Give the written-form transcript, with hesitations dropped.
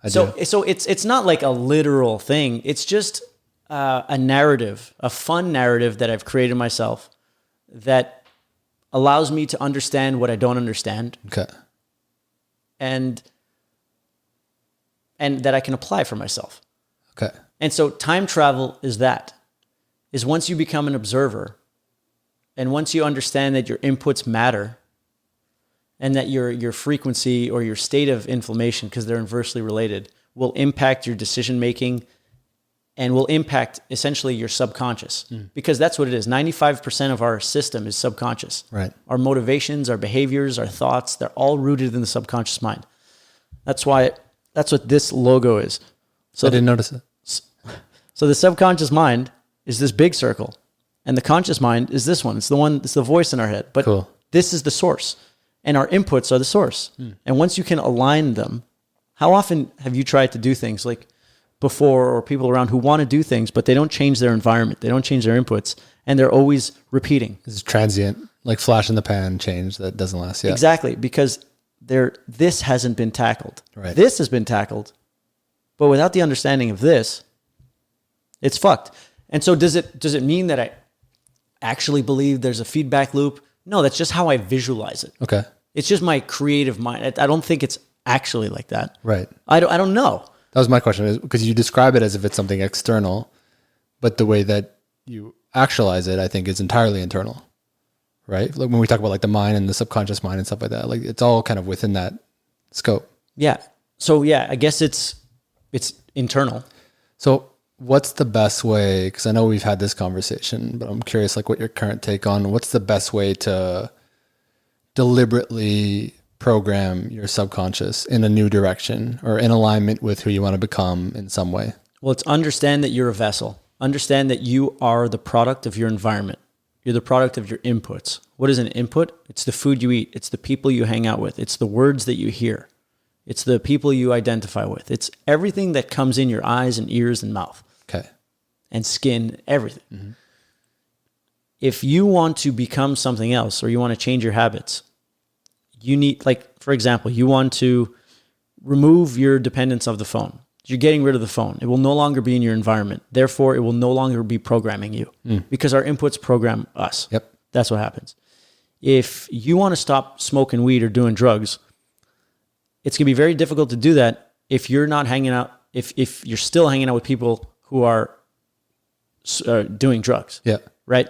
So it's not like a literal thing. It's just a narrative, a fun narrative that I've created myself that allows me to understand what I don't understand. Okay. And that I can apply for myself. Okay. And so time travel is once you become an observer and once you understand that your inputs matter and that your frequency or your state of inflammation, because they're inversely related, will impact your decision making and will impact essentially your subconscious, because that's what it is. 95% of our system is subconscious. Right. Our motivations, our behaviors, our thoughts, they're all rooted in the subconscious mind. That's what this logo is. So I didn't notice it. So the subconscious mind is this big circle, and the conscious mind is this one. It's the voice in our head. But Cool. This is the source, and our inputs are the source. And once you can align them, how often have you tried to do things like before, or people around who want to do things, but they don't change their environment, they don't change their inputs, and they're always repeating? It's transient, like flash in the pan change that doesn't last. Yeah. Exactly, because this hasn't been tackled. Right. This has been tackled, but without the understanding of this, it's fucked. And so does it mean that I actually believe there's a feedback loop? No, that's just how I visualize it. Okay. It's just my creative mind. I don't think it's actually like that. Right. I don't know. That was my question, is because you describe it as if it's something external, but the way that you actualize it, I think, is entirely internal. Right? Like when we talk about like the mind and the subconscious mind and stuff like that, like it's all kind of within that scope. Yeah. So yeah, I guess it's internal. So what's the best way, because I know we've had this conversation, but I'm curious like what your current take on what's the best way to deliberately program your subconscious in a new direction or in alignment with who you want to become in some way? Well, it's understand that you're a vessel. Understand that you are the product of your environment. You're the product of your inputs. What is an input? It's the food you eat. It's the people you hang out with. It's the words that you hear. It's the people you identify with. It's everything that comes in your eyes and ears and mouth. Okay. And skin, everything. If you want to become something else or you want to change your habits, you need, like, for example, you want to remove your dependence of the phone. You're getting rid of the phone. It will no longer be in your environment. Therefore, it will no longer be programming you because our inputs program us. Yep. That's what happens. If you want to stop smoking weed or doing drugs, it's going to be very difficult to do that if you're not hanging out, if you're still hanging out with people who are doing drugs. Yeah. Right?